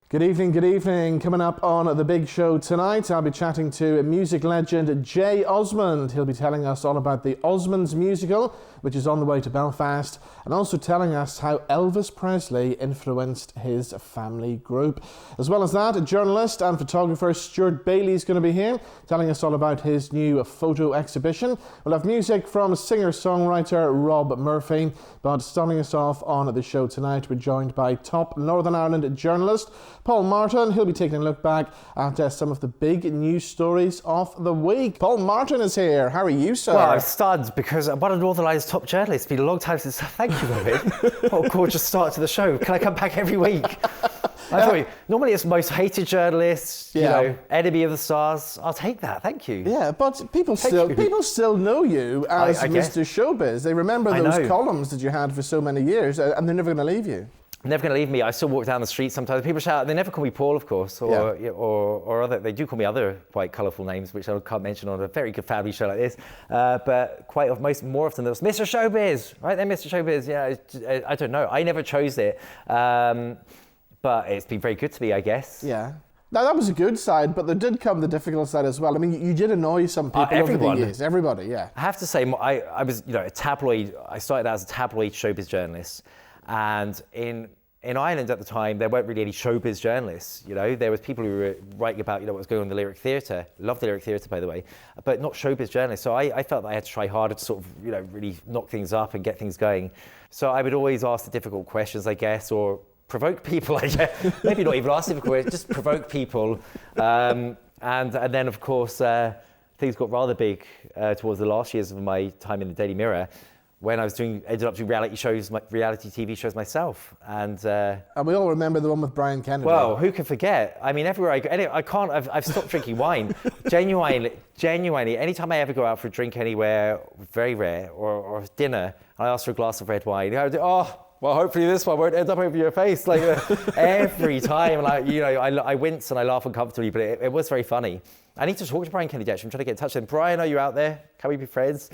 Good evening, good evening. Coming up on the big show tonight, I'll be chatting to music legend J. Osmond. He'll be telling us all about the Osmonds Musical, which is on the way to Belfast, and also telling us how Elvis Presley influenced his family group. As well as that, journalist and photographer Stuart Bailie is going to be here, telling us all about his new photo exhibition. We'll have music from singer-songwriter Robb Murphy, but starting us off on the show tonight, we're joined by top Northern Ireland journalist Paul Martin. He'll be taking a look back at some of the big news stories of the week. Paul Martin is here. How are you, sir? Well, I'm stunned because I'm one of Northern Ireland's top journalists. It's been a long time since. Thank you, Robin. What a gorgeous start to the show. Can I come back every week? I thought normally it's most hated journalists, you know, enemy of the stars. I'll take that. Thank you. Yeah, but people still know you as Mr. Showbiz. They remember those columns that you had for so many years, and they're never going to leave you. Never going to leave me. I still walk down the street sometimes. People shout. They never call me Paul, of course, or other. They do call me other quite colourful names, which I can't mention on a very good family show like this. But more often, there's Mr. Showbiz, right? They're Mr. Showbiz. Yeah, I don't know. I never chose it, but it's been very good to me, I guess. Yeah. Now that was a good side, but there did come the difficult side as well. I mean, you did annoy some people over the years. Everybody, yeah. I have to say, I was, a tabloid. I started out as a tabloid showbiz journalist. And in Ireland at the time, there weren't really any showbiz journalists. There was people who were writing about what was going on in the lyric theatre. Love the lyric theatre, by the way, but not showbiz journalists. So I felt that I had to try harder to sort of really knock things up and get things going. So I would always ask the difficult questions, I guess, or provoke people. I guess maybe not even ask difficult questions, just provoke people. And then of course things got rather big towards the last years of my time in the Daily Mirror, when I ended up doing reality TV shows myself, and we all remember the one with Brian Kennedy. Well, who can forget? I mean, everywhere I go, I've stopped drinking wine. Genuinely, anytime I ever go out for a drink anywhere, very rare, or dinner, I ask for a glass of red wine. Well, hopefully this one won't end up over your face. Like every time, I wince and I laugh uncomfortably, but it was very funny. I need to talk to Brian Kennedy, actually. I'm trying to get in touch with him. Brian, are you out there? Can we be friends?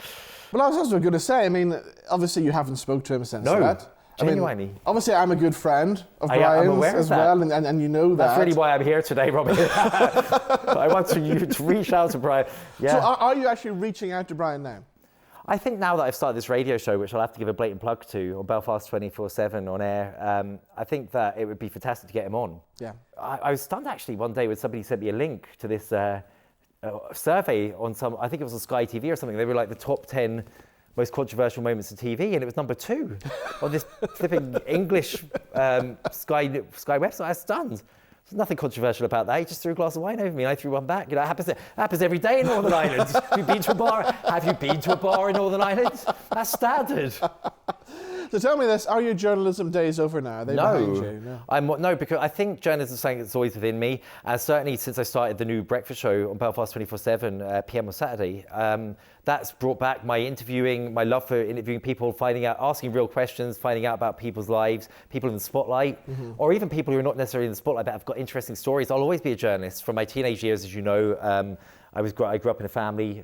Well, I was also going to say, I mean, obviously you haven't spoke to him since that. Genuinely. I mean, obviously I'm a good friend of Brian's as well, and you know that. That's really why I'm here today, Robin. I want you to reach out to Brian. Yeah. So are you actually reaching out to Brian now? I think now that I've started this radio show, which I'll have to give a blatant plug to, on Belfast 24/7 on air, I think that it would be fantastic to get him on. Yeah. I was stunned actually one day when somebody sent me a link to this survey on I think it was on Sky TV or something. They were like the top 10 most controversial moments of TV, and it was number 2 on this flipping English Sky website. I was stunned. There's nothing controversial about that. He just threw a glass of wine over me and I threw one back. It happens every day in Northern Ireland. Have you been to a bar? Have you been to a bar in Northern Ireland? That's standard. So tell me this, are your journalism days over now? Are they behind you? No, because I think journalism is something that's always within me. And certainly since I started the new breakfast show on Belfast 24/7 PM on Saturday, that's brought back my interviewing, my love for interviewing people, finding out, asking real questions, finding out about people's lives, people in the spotlight, or even people who are not necessarily in the spotlight but have got interesting stories. I'll always be a journalist. From my teenage years, as you know, I grew up in a family,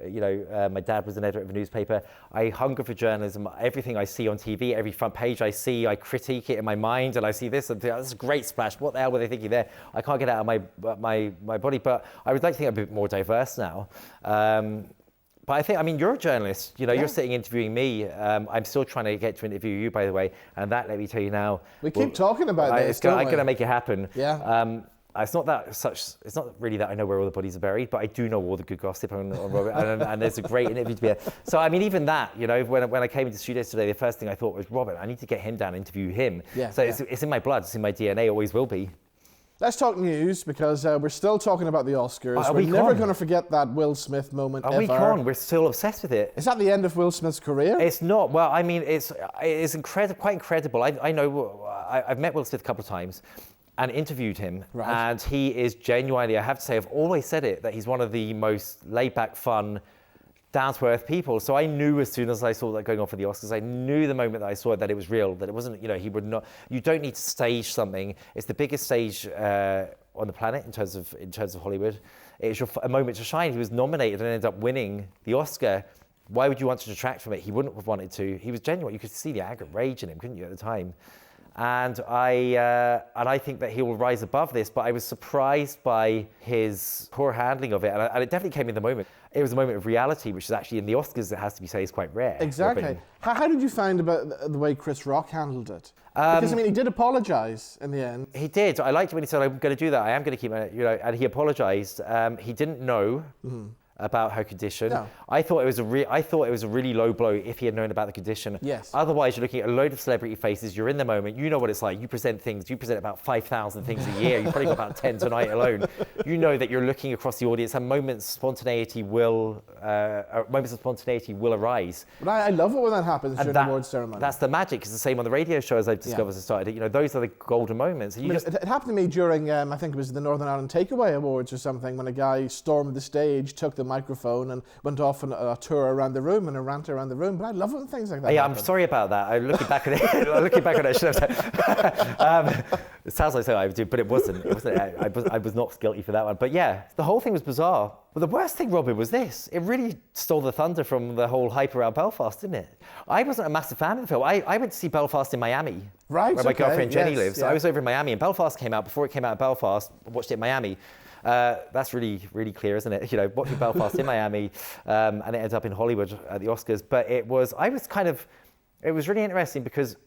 my dad was an editor of a newspaper. I hunger for journalism. Everything I see on TV, every front page I see, I critique it in my mind, and I see this and think, this is a great splash. What the hell were they thinking there? I can't get it out of my body, but I would like to think I'm a bit more diverse now. But I think, you're a journalist. You're sitting interviewing me. I'm still trying to get to interview you, by the way, and that, let me tell you now. We keep talking about this, I'm going to make it happen. Yeah. It's not really that I know where all the bodies are buried, but I do know all the good gossip on Robert, and there's a great interview to be there. So, even that, when I came into the studio today, the first thing I thought was, Robert, I need to get him down and interview him. Yeah, so it's in my blood, it's in my DNA, always will be. Let's talk news, because we're still talking about the Oscars. We're never going to forget that Will Smith moment ever. A week on, we're still obsessed with it. Is that the end of Will Smith's career? It's not. Well, it's quite incredible. I know, I've met Will Smith a couple of times and interviewed him. Right. And he is genuinely, I have to say, I've always said it, that he's one of the most laid-back, fun, down-to-earth people. So I knew as soon as I saw that going on for the Oscars, I knew the moment that I saw it that it was real, that it wasn't, he would not, you don't need to stage something. It's the biggest stage on the planet in terms of Hollywood. It's a moment to shine. He was nominated and ended up winning the Oscar. Why would you want to detract from it? He wouldn't have wanted to. He was genuine. You could see the anger, rage in him, couldn't you, at the time? And I think that he will rise above this, but I was surprised by his poor handling of it. And it definitely came in the moment. It was a moment of reality, which is actually in the Oscars, it has to be said, is quite rare. Exactly. How did you find about the way Chris Rock handled it? Because, I mean, he did apologise in the end. He did. I liked when he said, I'm going to do that. I am going to keep my, and he apologised. He didn't know about her condition. No. I thought it was a really low blow if he had known about the condition. Yes. Otherwise, you're looking at a load of celebrity faces. You're in the moment. You know what it's like. You present things. You present about 5,000 things a year. You've probably got about 10 tonight alone. You know that you're looking across the audience, and moments of spontaneity will arise. But I love it when that happens during the awards ceremony. That's the magic. It's the same on the radio show, as I've discovered as I started. Those are the golden moments. And it happened to me during, I think it was the Northern Ireland Takeaway Awards or something, when a guy stormed the stage, took the microphone and went off on a tour around the room and a rant around the room. But I love it when things like that happen. I'm sorry about that. I'm looking back at it. I should have said. It sounds like something I would do, but it wasn't. I was not guilty for that one. But yeah, the whole thing was bizarre. But the worst thing, Robin, was this. It really stole the thunder from the whole hype around Belfast, didn't it? I wasn't a massive fan of the film. I went to see Belfast in Miami, right, where my girlfriend Jenny lives. Yeah. I was over in Miami, and Belfast came out. Before it came out in Belfast, I watched it in Miami. That's really, really clear, isn't it? Watching Belfast in Miami, and it ended up in Hollywood at the Oscars. But it was really interesting because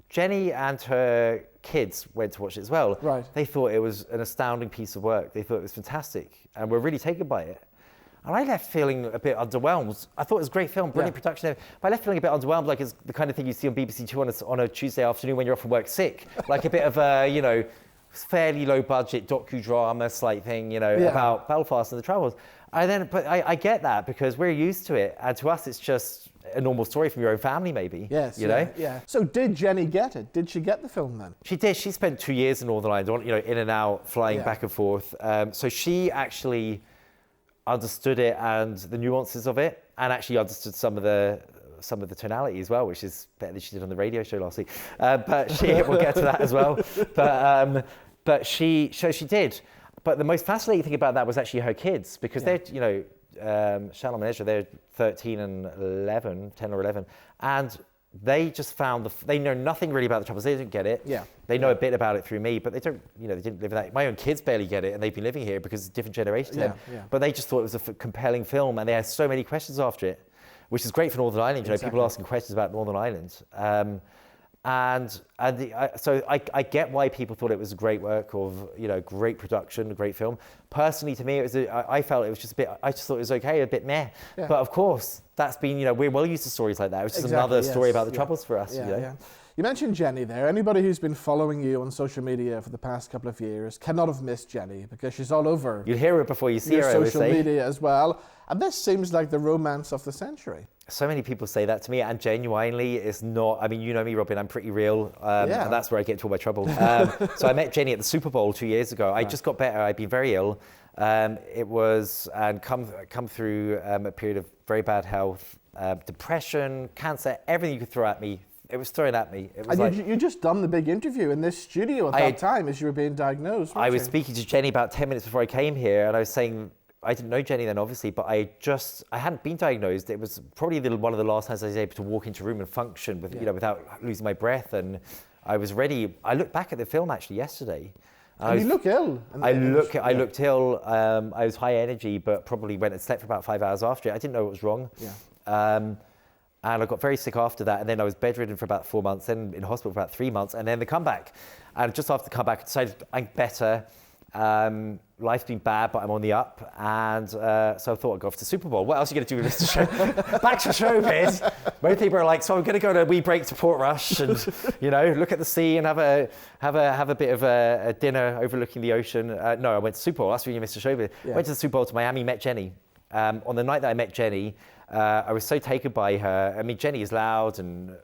Jenny and her kids went to watch it as well. Right. They thought it was an astounding piece of work. They thought it was fantastic, and were really taken by it. And I left feeling a bit underwhelmed. I thought it was a great film, brilliant production, but I left feeling a bit underwhelmed, like it's the kind of thing you see on BBC Two on a Tuesday afternoon when you're off from work sick, like a bit of a, fairly low budget docudrama slight thing, about Belfast and the travels. But I get that because we're used to it, and to us it's just a normal story from your own family, maybe. Yes. know. Yeah. So did Jenny get it? Did she get the film then? She did. She spent 2 years in Northern Ireland, in and out, flying back and forth. So she actually understood it and the nuances of it, and actually understood some of the tonality as well, which is better than she did on the radio show last week. But we'll get to that as well. But she did. But the most fascinating thing about that was actually her kids, because they're, Shalom and Ezra, they're 13 and 11, 10 or 11, and they just found they know nothing really about the Troubles. They didn't get it. Yeah. They know a bit about it through me, but they don't, they didn't live in that. My own kids barely get it, and they've been living here because it's a different generation. Yeah. But they just thought it was a compelling film, and they had so many questions after it, which is great for Northern Ireland. Exactly. People asking questions about Northern Ireland. So I get why people thought it was a great work of, great production, a great film. Personally, to me, I felt it was just a bit, I just thought it was okay, a bit meh. Yeah. But of course, that's been, we're well used to stories like that. It was just another story about the Troubles for us. You mentioned Jenny there. Anybody who's been following you on social media for the past couple of years cannot have missed Jenny, because she's all over. You'll hear her before you see her, social media as well. And this seems like the romance of the century. So many people say that to me, and genuinely, it's not. I mean, you know me, Robin, I'm pretty real, and that's where I get into all my trouble. So I met Jenny at the Super Bowl 2 years ago. I just got better. I'd been very ill. It was, and come through a period of very bad health, depression, cancer, everything you could throw at me. It was thrown at me. It was and you just done the big interview in this studio at that time as you were being diagnosed. I was speaking to Jenny about 10 minutes before I came here, and I was saying, I didn't know Jenny then, obviously, but I hadn't been diagnosed. It was probably one of the last times I was able to walk into a room and function without losing my breath, and I was ready. I looked back at the film actually yesterday. And you look ill. I looked ill. I was high energy, but probably went and slept for about 5 hours after it. I didn't know what was wrong. And I got very sick after that, and then I was bedridden for about 4 months, then in hospital for about 3 months, and then the comeback. And just after the comeback, I decided I'm better. Life's been bad, but I'm on the up, and so I thought I'd go off to Super Bowl. What else are you going to do with this show? Back to Showbiz. Most people are like, so I'm going to go to a wee break to Portrush and look at the sea and have a bit of a dinner overlooking the ocean. No, I went to Super Bowl. That's when you missed Showbiz. Went to the Super Bowl to Miami, met Jenny. On the night that I met Jenny, I was so taken by her. I mean, Jenny is loud and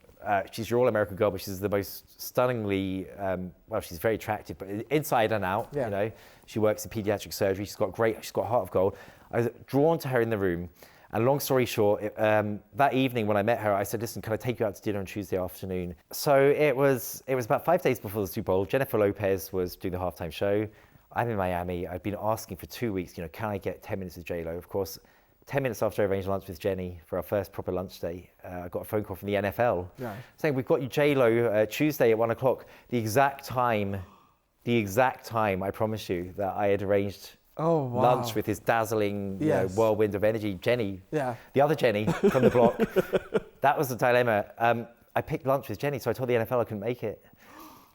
she's your all-American girl, but she's the most stunningly, she's very attractive, but inside and out, She works in pediatric surgery. She's got a heart of gold. I was drawn to her in the room. And long story short, that evening when I met her, I said, listen, can I take you out to dinner on Tuesday afternoon? So it was about 5 days before the Super Bowl. Jennifer Lopez was doing the halftime show. I'm in Miami. I'd been asking for 2 weeks, can I get 10 minutes with J-Lo? Of course, 10 minutes after I arranged lunch with Jenny for our first proper lunch date, I got a phone call from the NFL saying, we've got you J-Lo Tuesday at 1 o'clock. The exact time, I promise you, that I had arranged lunch with this dazzling whirlwind of energy, Jenny, the other Jenny from the block. That was the dilemma. I picked lunch with Jenny, so I told the NFL I couldn't make it.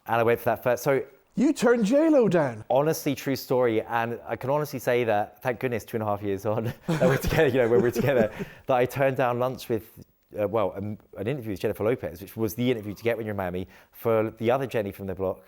And I went for that first. So you turned J-Lo down? Honestly, true story. And I can honestly say that, thank goodness, 2.5 years on, that we're together, when we're together, that I turned down lunch with, an interview with Jennifer Lopez, which was the interview to get when you're in Miami, for the other Jenny from the block,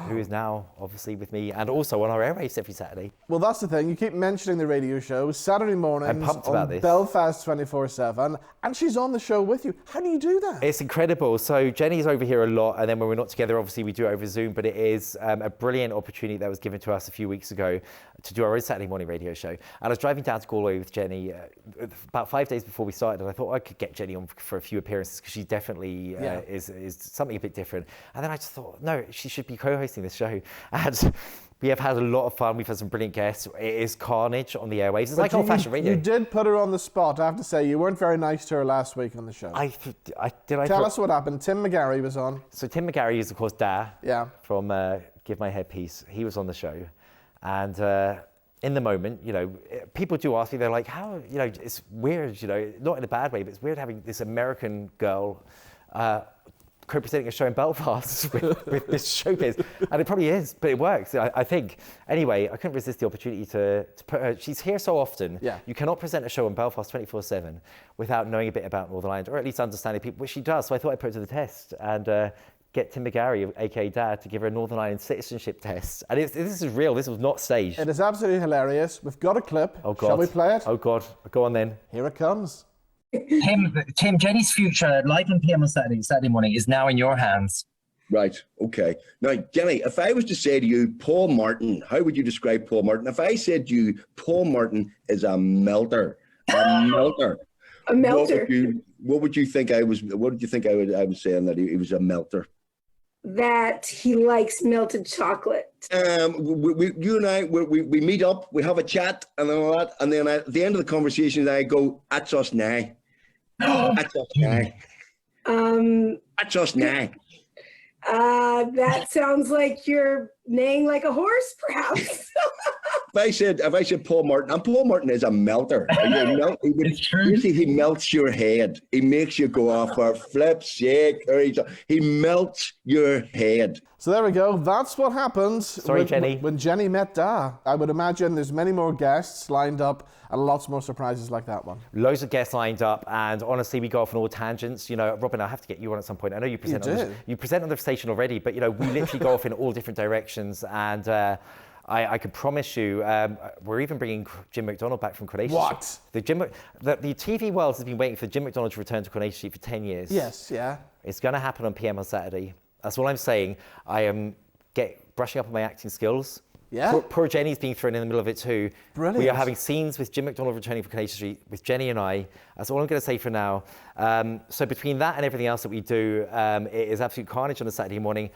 who is now obviously with me and also on our air race every Saturday. Well, that's the thing. You keep mentioning the radio show, Saturday mornings I'm pumped about this. Belfast 24/7, and she's on the show with you. How do you do that? It's incredible. So Jenny's over here a lot, and then when we're not together, obviously we do it over Zoom, but it is a brilliant opportunity that was given to us a few weeks ago to do our own Saturday morning radio show. And I was driving down to Galway with Jenny about 5 days before we started, and I thought I could get Jenny on for a few appearances because she definitely is something a bit different. And then I just thought, no, she should be co-hosting this show. And we have had a lot of fun. We've had some brilliant guests. It is carnage on the airwaves. It's like old-fashioned radio. You did put her on the spot. I have to say, you weren't very nice to her last week on the show. Tell us what happened. Tim McGarry was on. So Tim McGarry is, of course, Da from Give My Headpiece. He was on the show. And in the moment, people do ask me, they're like, how, it's weird, not in a bad way, but it's weird having this American girl co-presenting a show in Belfast with this Showbiz. And it probably is, but it works, I think. Anyway, I couldn't resist the opportunity to put her, she's here so often. You cannot present a show in Belfast 24/7 without knowing a bit about Northern Ireland, or at least understanding people, which she does. So I thought I'd put her to the test and get Tim McGarry, aka Dad, to give her a Northern Ireland citizenship test. And this is real, this was not staged. It is absolutely hilarious. We've got a clip. Oh God. Shall we play it? Oh God, go on then. Here it comes. Tim, Jenny's future, live on PM on Saturday morning, is now in your hands. Right, okay. Now, Jenny, if I was to say to you, Paul Martin, how would you describe Paul Martin? If I said to you, Paul Martin is a melter, A melter. What would you think I was saying that he was a melter? That he likes melted chocolate. You and I, we meet up, we have a chat and all that, and then at the end of the conversation, I go, that's us now. That's us now. That's us now. That sounds like you're neighing like a horse, perhaps. If I said Paul Martin, and Paul Martin is a melter. It's true. He melts your head. He makes you go off for flips, shake, he melts your head. So there we go. That's what happened. Jenny. When Jenny met Da. I would imagine there's many more guests lined up and lots more surprises like that one. Loads of guests lined up, and honestly, we go off on all tangents. Robin, I have to get you on at some point. I know you present you present on the station already, but we literally go off in all different directions, and I can promise you, we're even bringing Jim McDonald back from Coronation Street. The TV world has been waiting for Jim McDonald to return to Coronation Street for 10 years. Yes, yeah. It's going to happen on PM on Saturday. That's all I'm saying. I am brushing up on my acting skills. Yeah. Poor Jenny's being thrown in the middle of it too. Brilliant. We are having scenes with Jim McDonald returning from Coronation Street with Jenny and I. That's all I'm going to say for now. So between that and everything else that we do, it is absolute carnage on a Saturday morning.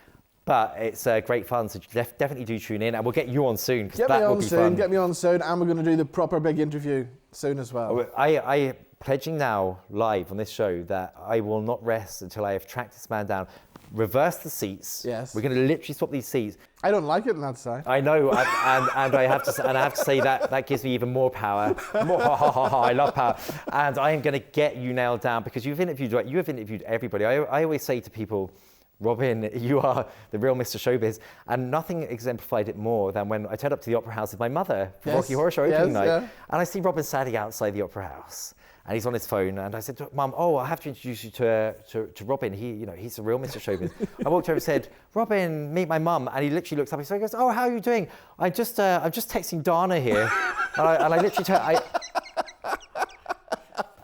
But it's great fun, so definitely do tune in, and we'll get you on soon, because that will be fun. Get me on soon, and we're going to do the proper big interview soon as well. I pledging now, live on this show, that I will not rest until I have tracked this man down, reverse the seats. Yes. We're going to literally swap these seats. I don't like it on that side. I know, and I have to say that gives me even more power. I love power, and I am going to get you nailed down, because you have interviewed everybody. I always say to people, Robin, you are the real Mr. Showbiz, and nothing exemplified it more than when I turned up to the Opera House with my mother for Rocky Horror Show opening night, and I see Robin standing outside the Opera House, and he's on his phone, and I said, Mum, I have to introduce you to Robin. He's the real Mr. Showbiz. I walked over and said, Robin, meet my mum, and he literally looks up. He goes, oh, how are you doing? I'm just texting Dana here, and I literally turned.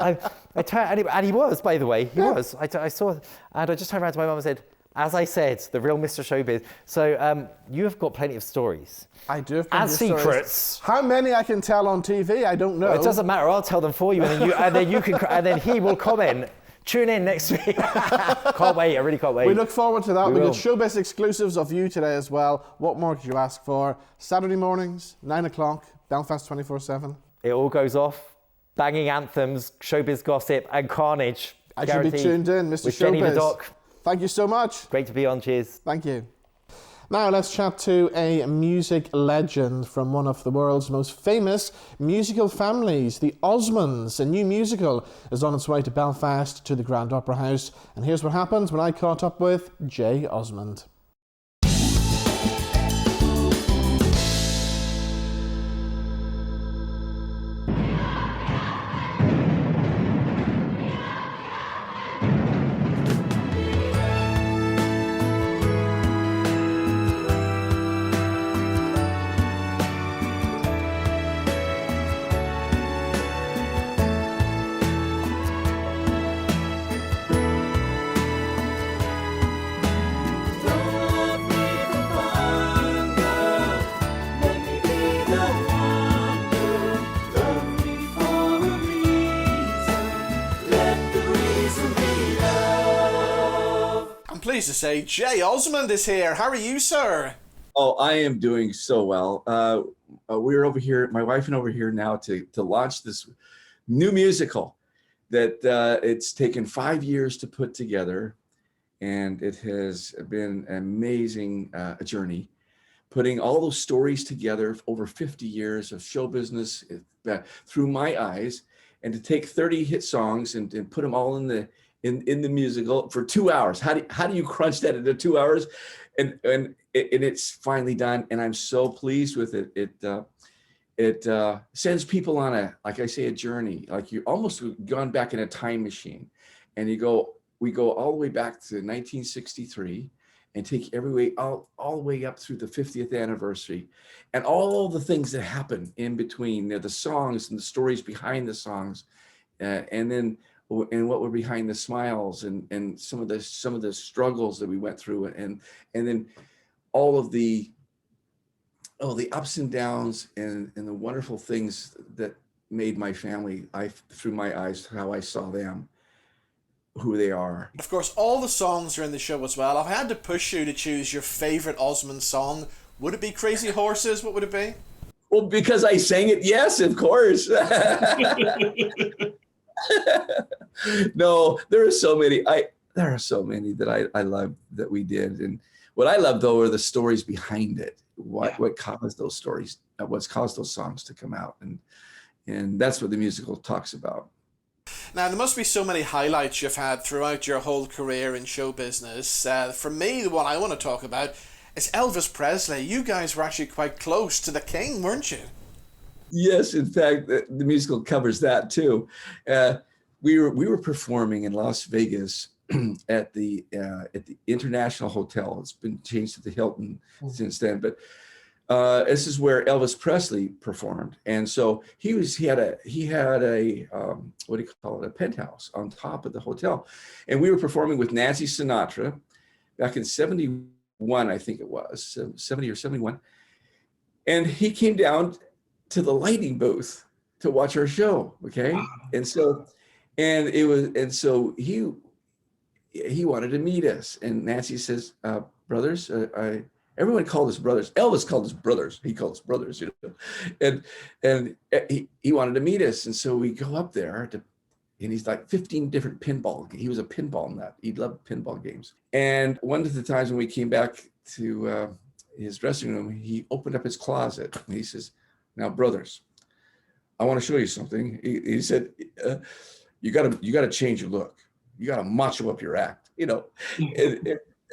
I turned, and he was, by the way, he was. I saw, and I just turned around to my mum and said, as I said, the real Mr. Showbiz. So you have got plenty of stories. I do have and secrets. How many I can tell on TV, I don't know. Well, it doesn't matter. I'll tell them for you, and then he will comment. Tune in next week. Can't wait. I really can't wait. We look forward to that. We got Showbiz exclusives of you today as well. What more could you ask for? Saturday mornings, 9 o'clock, Belfast 24/7. It all goes off banging anthems, showbiz gossip, and carnage. I should be tuned in, Mr. With Jenny the Showbiz. Doc. Thank you so much. Great to be on. Cheers. Thank you. Now let's chat to a music legend from one of the world's most famous musical families, the Osmonds. A new musical is on its way to Belfast to the Grand Opera House. And here's what happened when I caught up with Jay Osmond. Pleased to say Jay Osmond is here. How are you, sir? Oh, I am doing so well. We're over here, my wife and over here now to launch this new musical that it's taken 5 years to put together, and it has been an amazing journey, putting all those stories together over 50 years of show business through my eyes, and to take 30 hit songs and put them all in the musical for 2 hours. How do you crunch that into 2 hours? And it's finally done, and I'm so pleased with it. It sends people on a journey. Like you almost gone back in a time machine, and we go all the way back to 1963 and take all the way up through the 50th anniversary, and all the things that happen in between, the songs and the stories behind the songs, and what were behind the smiles and some of the struggles that we went through, and then all of the ups and downs and the wonderful things that made my family, through my eyes, how I saw them, who they are. Of course, all the songs are in the show as well. If I had to push you to choose your favorite Osmond song, would it be Crazy Horses? What would it be? Well, because I sang it, yes, of course. No, there are so many that I love that we did, and what I love though are the stories behind it. What caused those stories? What's caused those songs to come out, and that's what the musical talks about. Now, there must be so many highlights you've had throughout your whole career in show business. For me, the one I want to talk about is Elvis Presley. You guys were actually quite close to the king, weren't you? Yes, in fact, the musical covers that too. We were performing in Las Vegas at the International Hotel. It's been changed to the Hilton since then, but this is where Elvis Presley performed, and so he had a what do you call it, a penthouse on top of the hotel, and we were performing with Nancy Sinatra back in '71, I think it was 70 or 71, and he came down to the lighting booth to watch our show. Okay. Wow. And so he wanted to meet us, and Nancy says, brothers, everyone called us brothers. Elvis called us brothers. He called us brothers, and he wanted to meet us. And so we go up there and he's like 15 different pinball. He was a pinball nut. He loved pinball games. And one of the times when we came back to his dressing room, he opened up his closet and he says, "Now, brothers, I want to show you something." He said, "You got to change your look. You got to macho up your act." And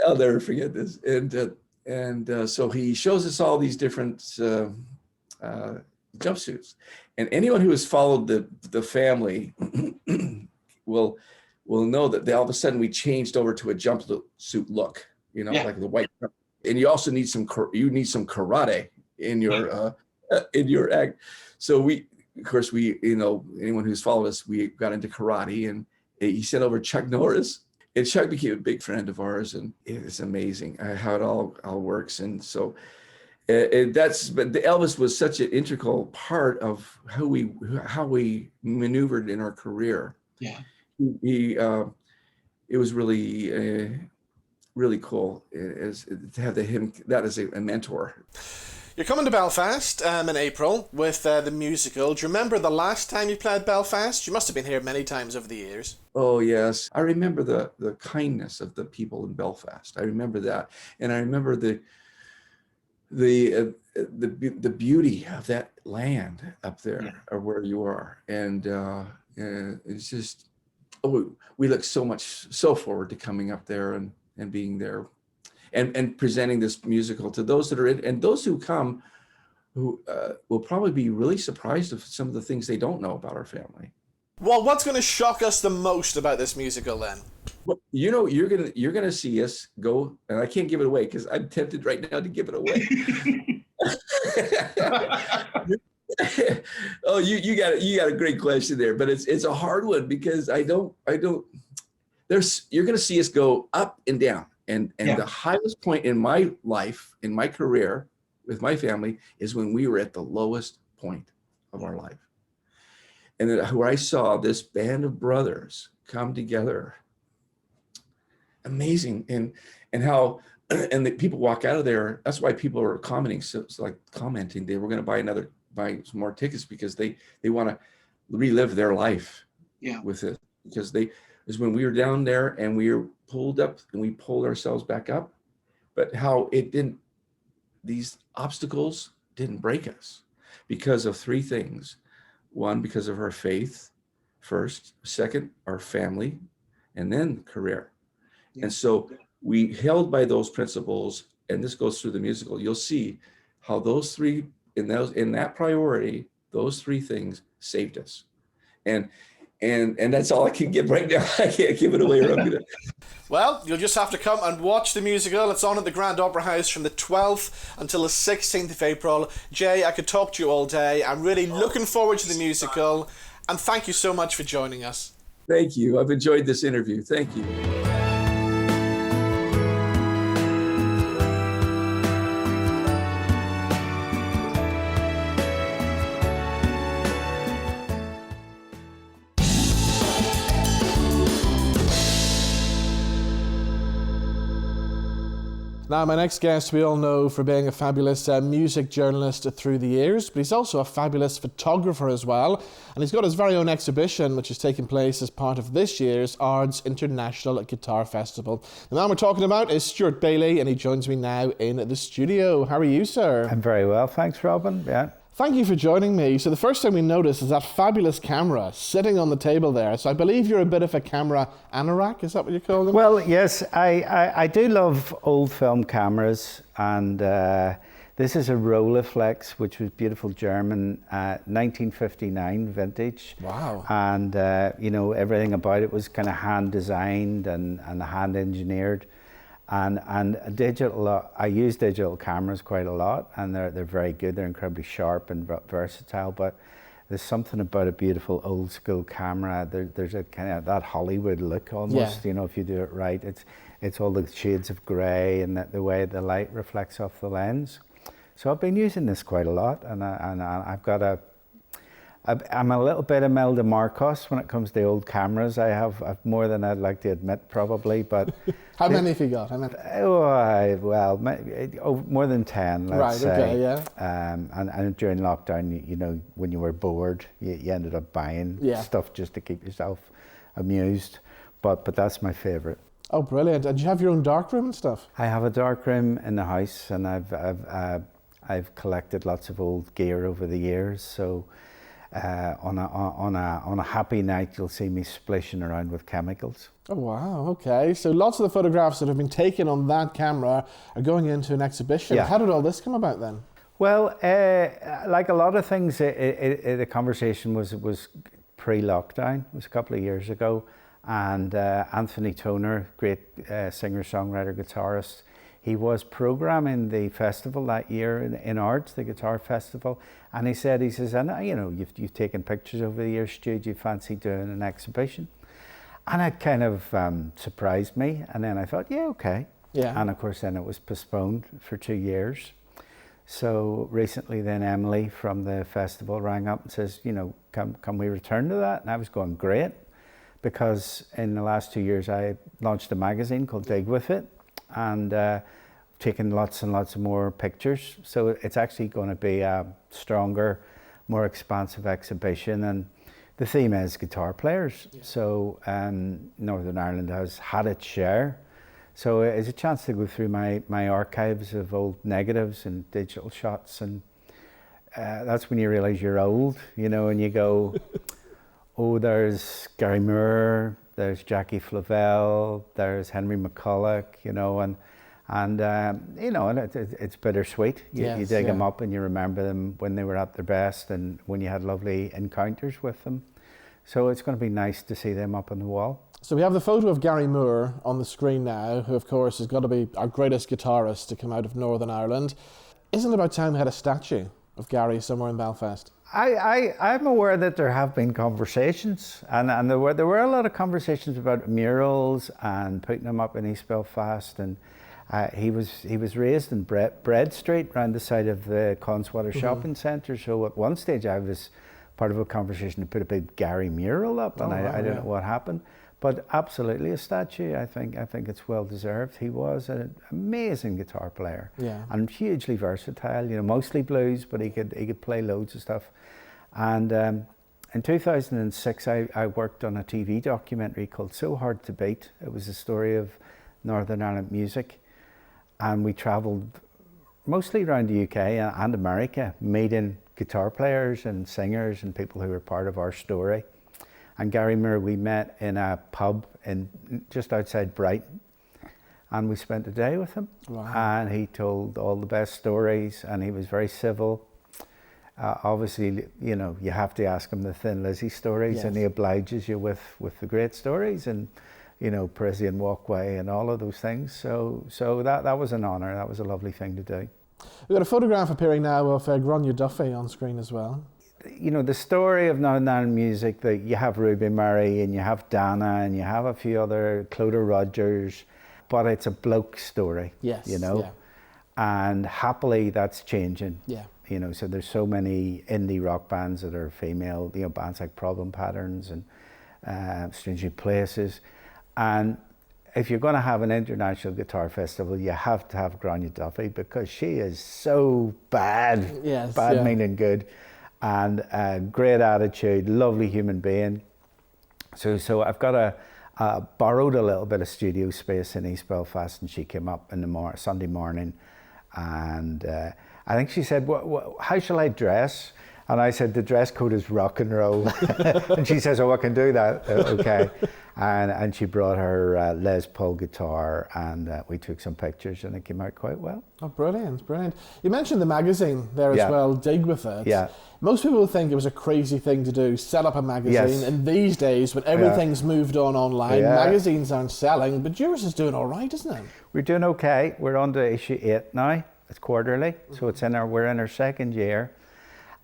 I'll never forget this. And so he shows us all these different jumpsuits. And anyone who has followed the family will know that all of a sudden we changed over to a jumpsuit look. Like the white. And you also need some karate in your act. So anyone who's followed us, we got into karate, and he sent over Chuck Norris, and Chuck became a big friend of ours, and it's amazing how it all works. And so but the Elvis was such an integral part of how we maneuvered in our career. Yeah, it was really really cool to have him that as a mentor. You're coming to Belfast in April with the musical. Do you remember the last time you played Belfast? You must have been here many times over the years. Oh, yes. I remember the kindness of the people in Belfast. I remember that. And I remember the beauty of that land up there, or where you are. And it's just, we look so forward to coming up there and being there and presenting this musical to those that are in, and those who come, who will probably be really surprised of some of the things they don't know about our family. Well, what's going to shock us the most about this musical then? Well, you know, you're gonna see us go, and I can't give it away because I'm tempted right now to give it away. Oh, you got a great question there, but it's a hard one because you're gonna see us go up and down, and the highest point in my life, in my career with my family, is when we were at the lowest point of our life, and then where I saw this band of brothers come together. Amazing, and how and the people walk out of there. That's why people are commenting, so like commenting they were going to buy some more tickets because they want to relive their life with it, because is when we were down there and we were pulled up and we pulled ourselves back up, but how these obstacles didn't break us because of three things. One, because of our faith first, second, our family, and then career. And so we held by those principles, and this goes through the musical. You'll see how those three, in that priority, those three things saved us. And that's all I can give right now. I can't give it away, or I'm gonna. Well, you'll just have to come and watch the musical. It's on at the Grand Opera House from the 12th until the 16th of April. Jay, I could talk to you all day. I'm really looking forward to the musical, and thank you so much for joining us. Thank you. I've enjoyed this interview. Thank you. Now, my next guest we all know for being a fabulous music journalist through the years, but he's also a fabulous photographer as well. And he's got his very own exhibition, which is taking place as part of this year's Ards International Guitar Festival. The man we're talking about is Stuart Bailie, and he joins me now in the studio. How are you, sir? I'm very well, thanks, Robin. Yeah. Thank you for joining me. So the first thing we noticed is that fabulous camera sitting on the table there. So I believe you're a bit of a camera anorak, is that what you call them? Well, yes, I do love old film cameras, and this is a Rolleiflex, which was beautiful German, 1959 vintage. Wow. And, you know, everything about it was kind of hand designed and hand engineered. And digital, I use digital cameras quite a lot, and they're very good. They're incredibly sharp and versatile. But there's something about a beautiful old school camera. There's a kind of that Hollywood look almost. You know, if you do it right, it's all the shades of grey and the way the light reflects off the lens. So I've been using this quite a lot, and I've got I'm a little bit Imelda Marcos when it comes to old cameras. I've more than I'd like to admit, probably, but... How many have you got? More than 10, let's say. Right, okay, yeah. And during lockdown, you know, when you were bored, you ended up buying stuff just to keep yourself amused. But that's my favourite. Oh, brilliant. And do you have your own darkroom and stuff? I have a darkroom in the house, and I've collected lots of old gear over the years, so... on a happy night, you'll see me splashing around with chemicals. Oh wow, okay. So lots of the photographs that have been taken on that camera are going into an exhibition. Yeah. How did all this come about then? Well, like a lot of things, the conversation was pre-lockdown. It was a couple of years ago, and Anthony Toner, great singer-songwriter, guitarist, he was programming the festival that year in Ards, the Guitar Festival, and he says, and you know, you've taken pictures over the years, Stu, do you fancy doing an exhibition? And it kind of surprised me, and then I thought, yeah, okay. Yeah. And of course, then it was postponed for 2 years. So recently, then Emily from the festival rang up and says, you know, can we return to that? And I was going, great, because in the last 2 years, I launched a magazine called Dig With It, and taking lots and lots of more pictures. So it's actually going to be a stronger, more expansive exhibition. And the theme is guitar players. Yeah. So Northern Ireland has had its share. So it's a chance to go through my archives of old negatives and digital shots. And that's when you realize you're old, you know, and you go, oh, there's Gary Moore, there's Jackie Flavelle, there's Henry McCullough, you know, and you know, and it's bittersweet. You dig them up and you remember them when they were at their best and when you had lovely encounters with them. So it's going to be nice to see them up on the wall. So we have the photo of Gary Moore on the screen now, who of course has got to be our greatest guitarist to come out of Northern Ireland. Isn't it about time we had a statue of Gary somewhere in Belfast? I'm aware that there have been conversations, and there were a lot of conversations about murals and putting them up in East Belfast. And he was raised in Bread Street, around the side of the Conswater shopping centre. So at one stage I was part of a conversation to put a big Gary mural up, and I don't know what happened. But absolutely a statue. I think it's well deserved. He was an amazing guitar player, and hugely versatile. You know, mostly blues, but he could play loads of stuff. And in 2006, I worked on a TV documentary called So Hard to Beat. It was a story of Northern Ireland music, and we travelled mostly around the UK and America, meeting guitar players and singers and people who were part of our story. And Gary Moore, we met in a pub just outside Brighton, and we spent a day with him. Wow. And he told all the best stories, and he was very civil. Obviously, you know, you have to ask him the Thin Lizzy stories, and he obliges you with the great stories, and you know, Parisian Walkway and all of those things. So that was an honour. That was a lovely thing to do. We've got a photograph appearing now of Gráinne Duffy on screen as well. You know, the story of Northern Ireland music, that you have Ruby Murray and you have Dana and you have a few other, Clodagh Rogers, but it's a bloke story, you know, and happily that's changing. You know, so there's so many indie rock bands that are female, you know, bands like Problem Patterns and Strange New Places. And if you're going to have an international guitar festival, you have to have Gráinne Duffy, because she is so bad, meaning good. And great attitude, lovely human being. So I've got borrowed a little bit of studio space in East Belfast, and she came up in the Sunday morning, and I think she said, how shall I dress? And I said, the dress code is rock and roll. And she says, oh, I can do that. Okay. And she brought her Les Paul guitar, and we took some pictures, and it came out quite well. Oh, brilliant, brilliant. You mentioned the magazine there as well, Dig With It. Yeah. Most people think it was a crazy thing to do, set up a magazine. And these days, when everything's moved on online, magazines aren't selling, but yours is doing all right, isn't it? We're doing okay. We're on to issue 8 now. It's quarterly, so we're in our second year.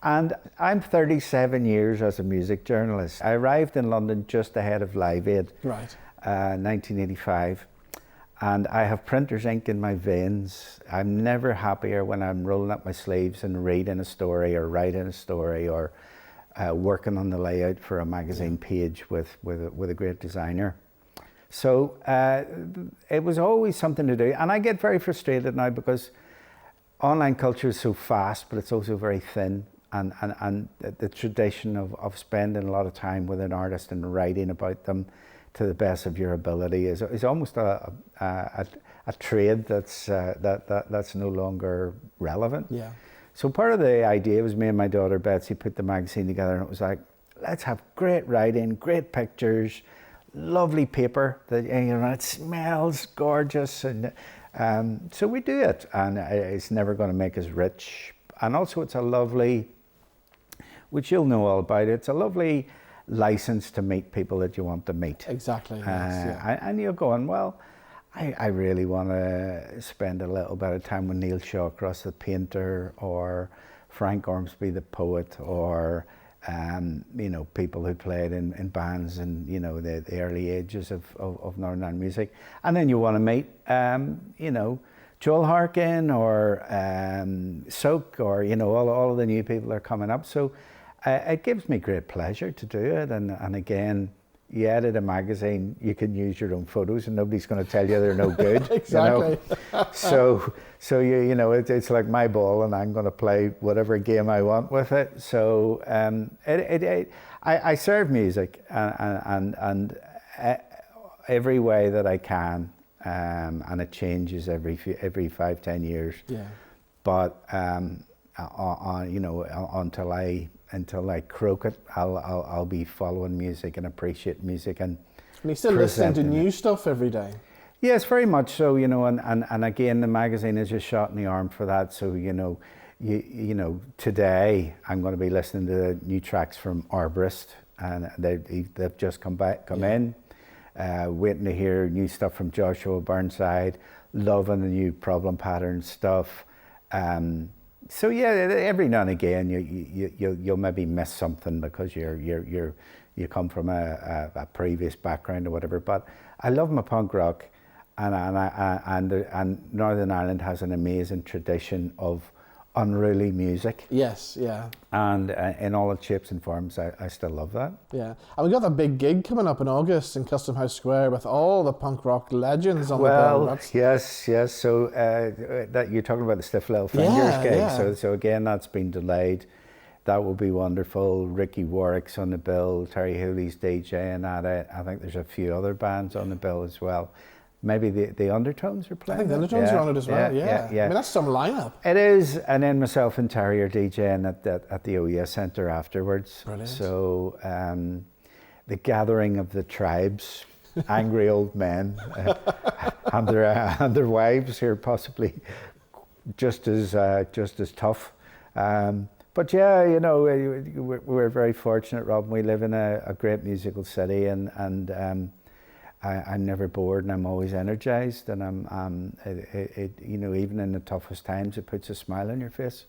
And I'm 37 years as a music journalist. I arrived in London just ahead of Live Aid, 1985. And I have printer's ink in my veins. I'm never happier when I'm rolling up my sleeves and reading a story or writing a story or working on the layout for a magazine page with a great designer. So it was always something to do. And I get very frustrated now because online culture is so fast, but it's also very thin. And the tradition of spending a lot of time with an artist and writing about them to the best of your ability is almost a trade that's no longer relevant. Yeah. So part of the idea was me and my daughter Betsy put the magazine together, and it was like, let's have great writing, great pictures, lovely paper that, you know, it smells gorgeous, and so we do it, and it's never going to make us rich. And also it's a lovely, which you'll know all about, it's a lovely license to meet people that you want to meet. Exactly. And you're going, well, I really want to spend a little bit of time with Neil Shawcross, the painter, or Frank Ormsby, the poet, or you know, people who played in bands in, you know, the early ages of Northern Ireland music. And then you want to meet, you know, Joel Harkin or Soak, or, you know, all of the new people that are coming up. So it gives me great pleasure to do it. And again, you edit a magazine, you can use your own photos, and nobody's going to tell you they're no good. Exactly. So you know, it's like my ball, and I'm going to play whatever game I want with it. So I serve music and every way that I can, and it changes every 5-10 years. Yeah. But you know, until I croak it, I'll be following music and appreciate music and you're still listening to presenting new it. stuff every day. Yes, very much so. You know, and again, the magazine is a shot in the arm for that. So you know, you know, today I'm going to be listening to new tracks from Arborist, and they've just come in. Waiting to hear new stuff from Joshua Burnside. Loving the new Problem Pattern stuff. So yeah, every now and again you'll maybe miss something because you come from a previous background or whatever. But I love my punk rock, and Northern Ireland has an amazing tradition of unruly music. Yes, yeah. And in all its shapes and forms, I still love that. Yeah. And we got that big gig coming up in August in Custom House Square with all the punk rock legends on the bill. That's... Yes. So that you're talking about the Stiff Little Fingers gig. Yeah. So again, that's been delayed. That will be wonderful. Ricky Warwick's on the bill. Terry Hooley's DJing at it. I think there's a few other bands on the bill as well. Maybe the Undertones are playing. I think the Undertones are on it as well. Yeah. I mean, that's some lineup. It is, and then myself and Terry are DJing at the OES Centre afterwards. Brilliant. So the gathering of the tribes, angry old men, and their wives who are possibly just as tough. But yeah, you know, we're very fortunate, Rob. We live in a great musical city, and I'm never bored, and I'm always energized, and you know, even in the toughest times, it puts a smile on your face.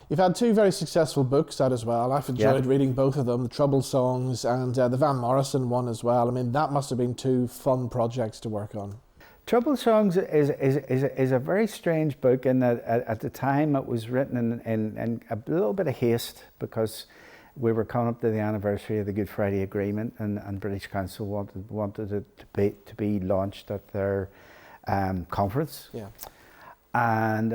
You've had two very successful books out as well. I've enjoyed reading both of them, the Trouble Songs and the Van Morrison one as well. I mean, that must have been two fun projects to work on. Trouble Songs is a very strange book in that at the time it was written in a little bit of haste because we were coming up to the anniversary of the Good Friday Agreement, and British Council wanted it to be launched at their conference. Yeah. And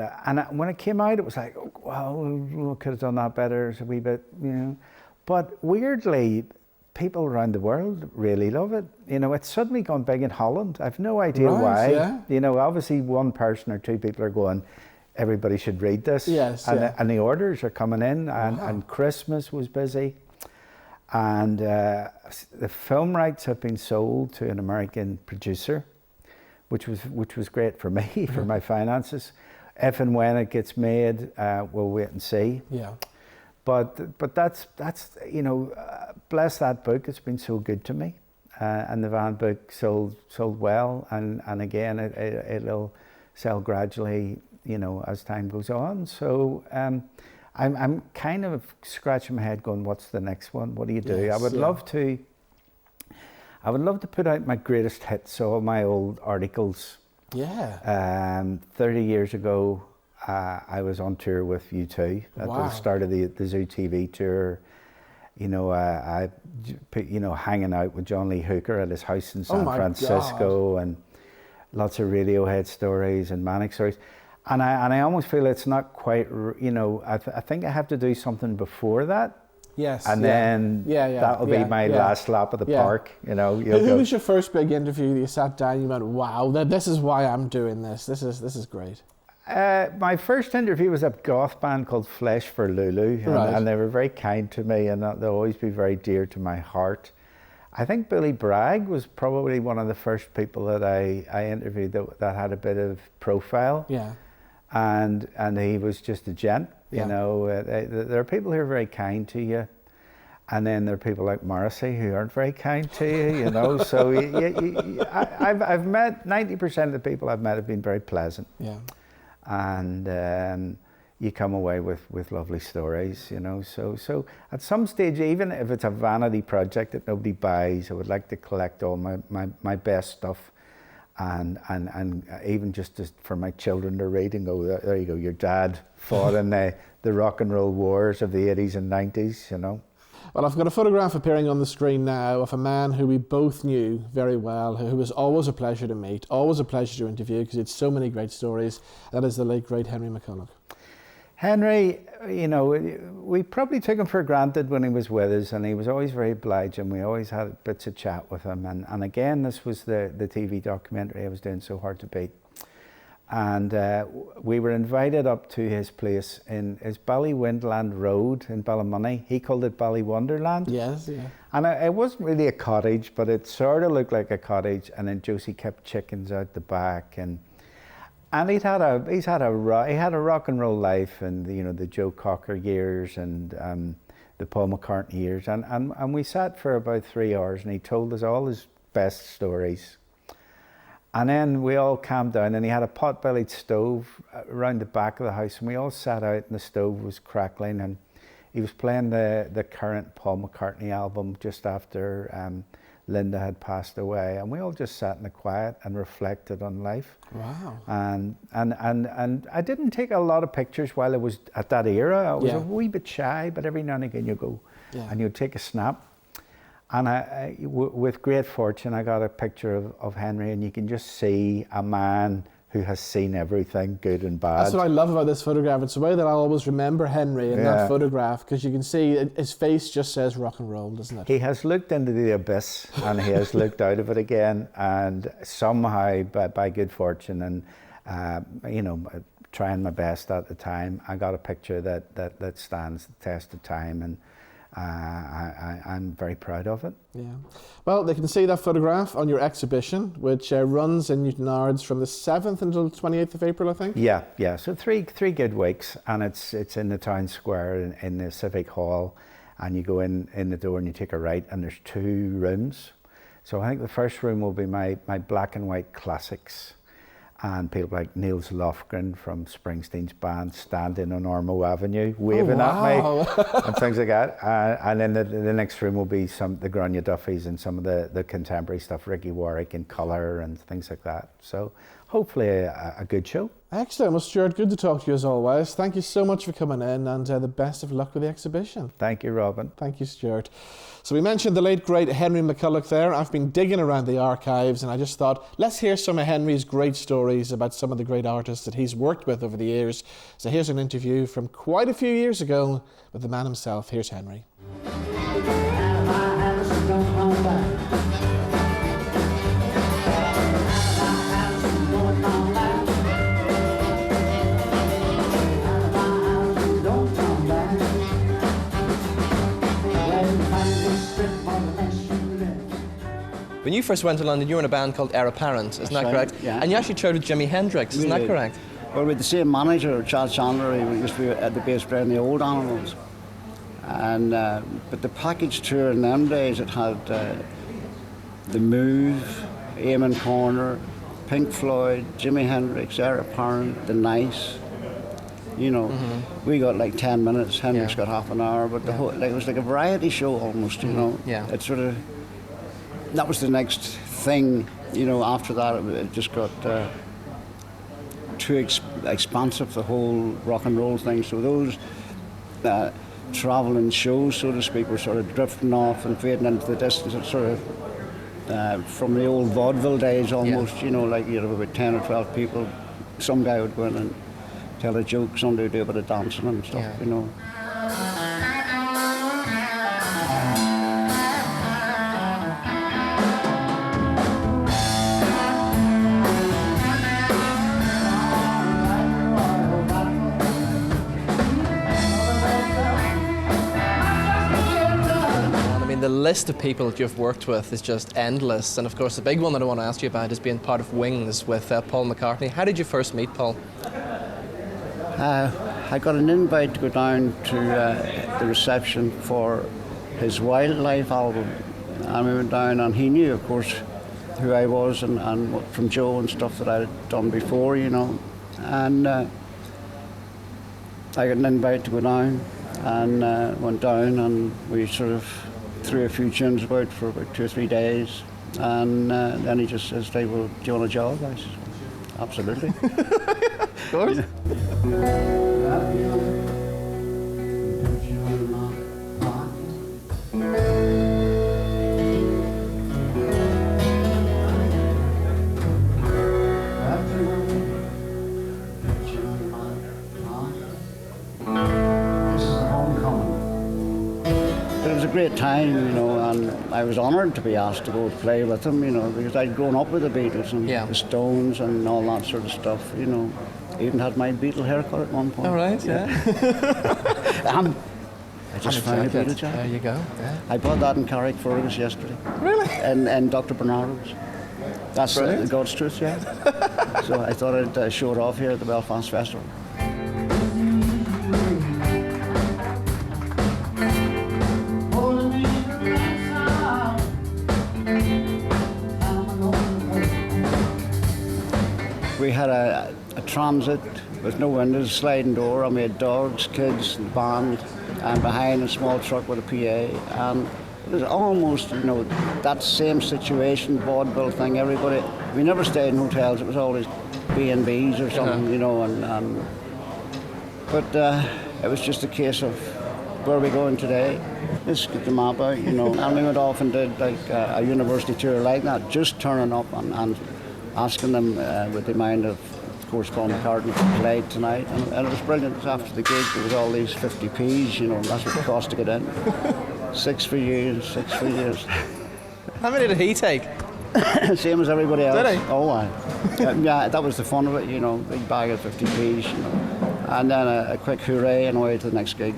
when it came out, it was like, oh, well, we could have done that better. It's a wee bit, you know. But weirdly, people around the world really love it. You know, it's suddenly gone big in Holland. I've no idea why. Yeah. You know, obviously one person or two people are going, everybody should read this. Yes, and the orders are coming in, and Christmas was busy. And the film rights have been sold to an American producer, which was great for me, for my finances. If and when it gets made, we'll wait and see. Yeah. But that's you know, bless that book. It's been so good to me, and the Van book sold well, and again it'll sell gradually, you know, as time goes on. So I'm kind of scratching my head, going, what's the next one? What do you do? Yes, I would love to put out my greatest hits, all my old articles. Yeah. 30 years ago, I was on tour with U2 at the start of the Zoo TV tour. You know, I hanging out with John Lee Hooker at his house in San Francisco, and lots of Radiohead stories and Manic stories. And I almost feel it's not quite, you know, I think I have to do something before that. Yes. And then that'll be my last lap at the park, you know. Who was your first big interview that you sat down and you went, wow, this is why I'm doing this. This is great. My first interview was a goth band called Flesh for Lulu, and they were very kind to me, and they'll always be very dear to my heart. I think Billy Bragg was probably one of the first people that I interviewed that had a bit of profile. Yeah. And he was just a gent, you know. There are people who are very kind to you, and then there are people like Morrissey who aren't very kind to you, you know. So I've met 90% of the people I've met have been very pleasant. Yeah. And you come away with lovely stories, you know. So at some stage, even if it's a vanity project that nobody buys, I would like to collect all my best stuff, and even just for my children to read and go, there you go, your dad fought in the rock and roll wars of the 80s and 90s, you know. Well, I've got a photograph appearing on the screen now of a man who we both knew very well, who was always a pleasure to meet, always a pleasure to interview, because he had so many great stories. That is the late, great Henry McCullough. Henry, you know, we probably took him for granted when he was with us, and he was always very obliging. We always had bits of chat with him. And again, this was the TV documentary I was doing, So Hard to Beat. And we were invited up to his place in his Ballywindland Road in Ballymoney. He called it Ballywonderland. Yes, yeah. And it wasn't really a cottage, but it sort of looked like a cottage. And then Josie kept chickens out the back, and he's had a rock and roll life, and you know, the Joe Cocker years and the Paul McCartney years, and we sat for about 3 hours, and he told us all his best stories. And then we all calmed down, and he had a pot-bellied stove around the back of the house, and we all sat out, and the stove was crackling, and he was playing the current Paul McCartney album just after Linda had passed away, and we all just sat in the quiet and reflected on life. Wow. And I didn't take a lot of pictures while I was at that era. I was a wee bit shy, but every now and again you go and you'd take a snap. And with great fortune, I got a picture of Henry, and you can just see a man who has seen everything, good and bad. That's what I love about this photograph. It's the way that I'll always remember Henry in that photograph, because you can see his face just says rock and roll, doesn't it? He has looked into the abyss, and he has looked out of it again, and somehow, by good fortune and you know, trying my best at the time, I got a picture that stands the test of time, and I'm very proud of it. Yeah. Well, they can see that photograph on your exhibition, which runs in Newton Ards from the 7th until 28th of April, I think? Yeah. So three good weeks, and it's in the town square in the Civic Hall, and you go in the door and you take a right, and there's 2 rooms. So I think the first room will be my black and white classics, and people like Niels Lofgren from Springsteen's band standing on Ormeau Avenue waving at me and things like that. And then the next room will be the Grania Duffys and some of the contemporary stuff, Ricky Warwick in colour and things like that. So hopefully a good show. Excellent. Well, Stuart, good to talk to you as always. Thank you so much for coming in, and the best of luck with the exhibition. Thank you, Robin. Thank you, Stuart. So we mentioned the late, great Henry McCullough there. I've been digging around the archives, and I just thought, let's hear some of Henry's great stories about some of the great artists that he's worked with over the years. So here's an interview from quite a few years ago with the man himself. Here's Henry. When you first went to London, you were in a band called Heir Apparent, isn't that correct? Yeah. And you actually toured with Jimi Hendrix, isn't that correct? Well, with the same manager, Charles Chandler, he used to be at the bass player in the Old Animals. And but the package tour in them days, it had The Move, Eamon Corner, Pink Floyd, Jimi Hendrix, Heir Apparent, The Nice. You know, we got like 10 minutes, Hendrix got half an hour, but the whole, it was like a variety show almost, you know. Yeah. It sort of, that was the next thing, you know. After that, it just got too expansive, the whole rock and roll thing. So those traveling shows, so to speak, were sort of drifting off and fading into the distance. It's sort of from the old vaudeville days almost, you know, like you know, about 10 or 12 people. Some guy would go in and tell a joke, somebody would do a bit of dancing and stuff, you know. The list of people that you've worked with is just endless, and of course the big one that I want to ask you about is being part of Wings with Paul McCartney. How did you first meet Paul? I got an invite to go down to the reception for his Wildlife album, and we went down, and he knew, of course, who I was and what, from Joe and stuff that I had done before, you know, and I got an invite to go down, and went down, and we sort of threw a few tunes about for about 2 or 3 days, and then he just says, "Hey, well, do you want a job?" I said, "Absolutely." Of course. was a great time, you know, and I was honoured to be asked to go play with them, you know, because I'd grown up with the Beatles and the Stones and all that sort of stuff, you know. Even had my Beatle haircut at one point. All right, yeah. I just found a Beatle jacket. There you go. Yeah. I bought that in Carrickfergus yesterday. Really? And Dr. Bernardo's. That's the God's truth, yeah. So I thought I'd show it off here at the Belfast Festival. We had a transit with no windows, sliding door, and we had dogs, kids, and band, and behind a small truck with a PA. And it was almost, you know, that same situation, vaudeville thing. Everybody, we never stayed in hotels. It was always B&Bs or something, you know. But it was just a case of where are we going today? Let's get the map out, you know. And we went off and did like a university tour like that, just turning up and asking them would they mind if, of course, Paul McCartney played tonight, and it was brilliant. After the gig, there was all these 50p's, you know, that's what it cost to get in. 6 for you, 6 for you. How many did he take? Same as everybody else. Did he? Oh, aye. Yeah, that was the fun of it, you know, big bag of 50p's, you know, and then a quick hooray and away to the next gig.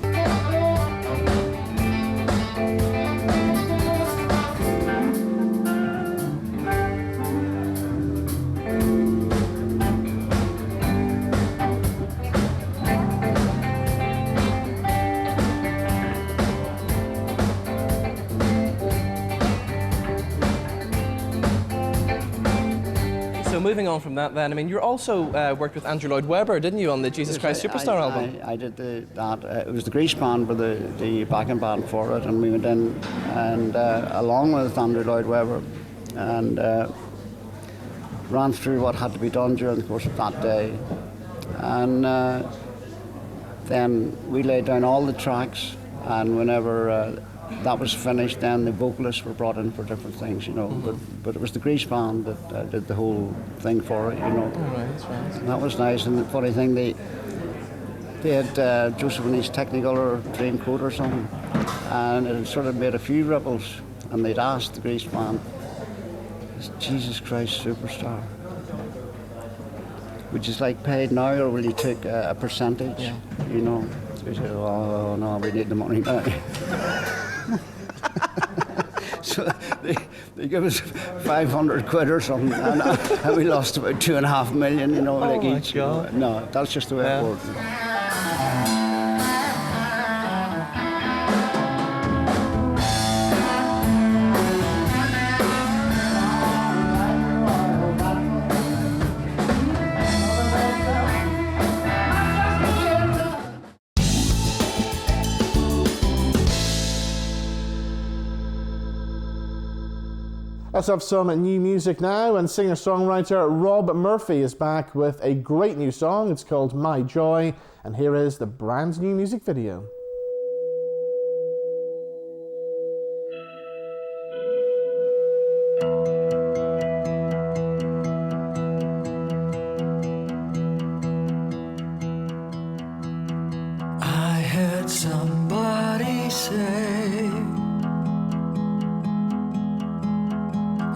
Moving on from that then, I mean, you also worked with Andrew Lloyd Webber, didn't you, on the Jesus Christ Superstar album? I did that. It was the Grease band with the backing band for it, and we went in and along with Andrew Lloyd Webber and ran through what had to be done during the course of that day. And then we laid down all the tracks, and whenever that was finished, then the vocalists were brought in for different things, you know. But it was the Grease band that did the whole thing for it, you know. Right. And that was nice. And the funny thing, they had Joseph and his Technicolor Dreamcoat or something, and it had sort of made a few ripples. And they'd asked the Grease band, "Jesus Christ Superstar, would you like paid now, or will you take a percentage?" Yeah. You know. So we said, "Oh no, we need the money now." So they give us 500 quid or something, and we lost about 2.5 million, you know, like each. God. No, that's just the way it works. Let's have some new music now, and singer-songwriter Robb Murphy is back with a great new song. It's called My Joy, and here is the brand new music video. I heard somebody say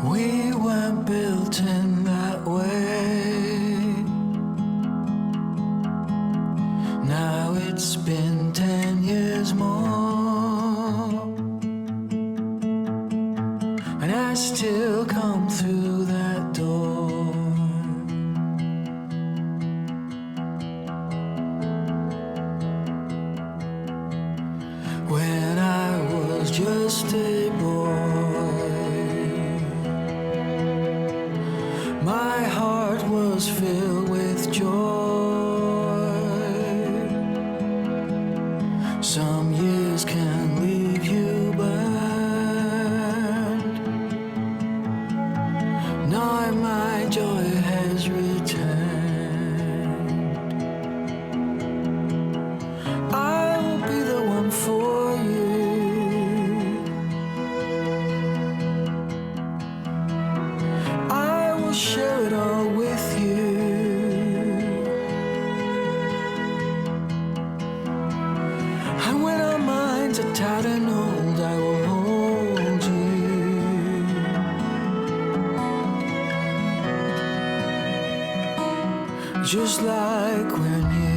we weren't built in that way. Now it's been 10 years more, and I still come through that door. When I was just a boy, my heart was filled with joy. Some years can leave you burned. Now my joy has returned. I'll be the one for you. I will share it all with you. And when our minds are tired and old, I just like we're new.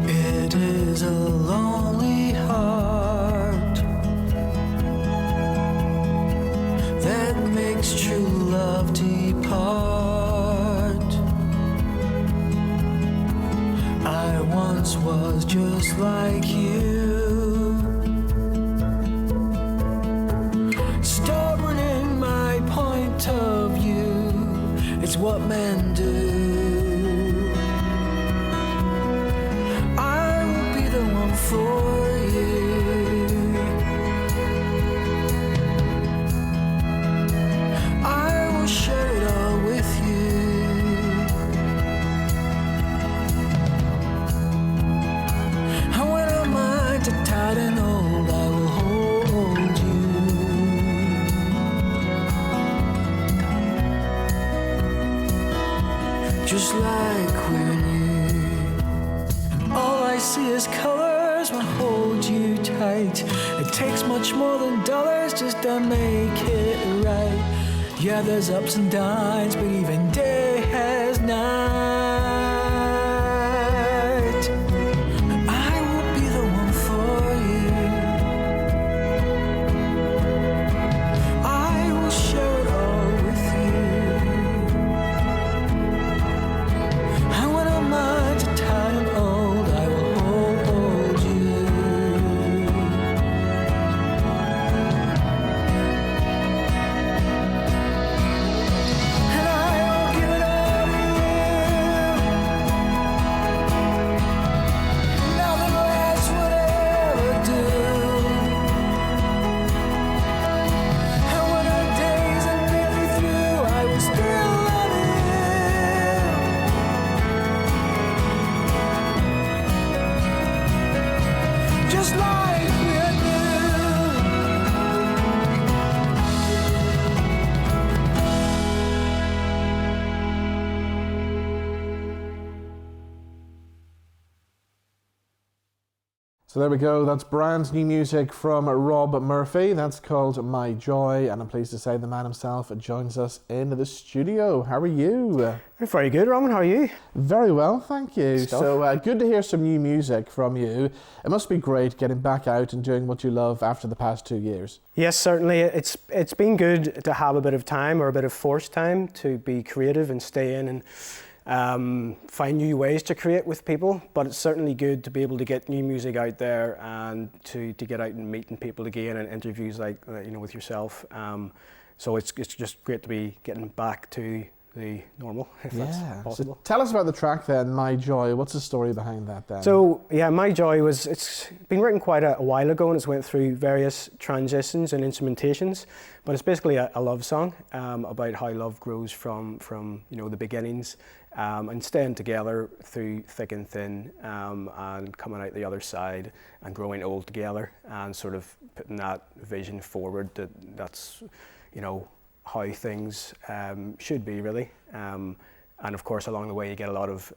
It is a lonely heart that makes true love depart. I once was just like you, stubborn in my point of view. It's what men do. I will be the one for you. I will share it all with you. And when our minds are tired and old, I will hold you. Just like we're new. All I see is colors when I hold you tight. It takes much more than dollars just to make it right. Yeah, there's ups and downs, but even day has night. I will be the one for you. I will share it all with you. And when our minds are tired and old, I will hold you. And I will give it all to you. Nothing less would ever do. And when our days are nearly through, I will still love you. Just like we're new. So there we go, that's brand new music from Robb Murphy. That's called My Joy, and I'm pleased to say the man himself joins us in the studio. How are you? Very good, Roman. How are you? Very well, thank you. Stuff. So good to hear some new music from you. It must be great getting back out and doing what you love after the past 2 years. Yes, certainly. It's been good to have a bit of time, or a bit of forced time, to be creative and stay in and find new ways to create with people. But it's certainly good to be able to get new music out there and to get out and meeting people again, and interviews like with yourself. So it's just great to be getting back to the normal, if that's possible. So tell us about the track then, My Joy. What's the story behind that then? So yeah, My Joy it's been written quite a while ago, and it's went through various transitions and instrumentations, but it's basically a love song about how love grows from the beginnings, and staying together through thick and thin, and coming out the other side and growing old together, and sort of putting that vision forward that's how things should be, really. And of course, along the way, you get a lot of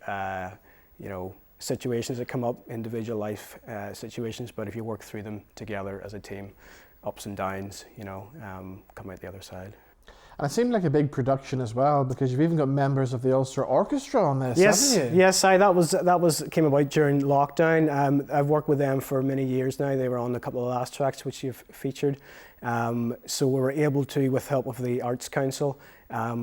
situations that come up, individual life situations, but if you work through them together as a team, ups and downs, come out the other side. And it seemed like a big production as well, because you've even got members of the Ulster Orchestra on this, haven't you? Yes, that came about during lockdown. I've worked with them for many years now. They were on a couple of the last tracks which you've featured. So we were able to, with help of the Arts Council,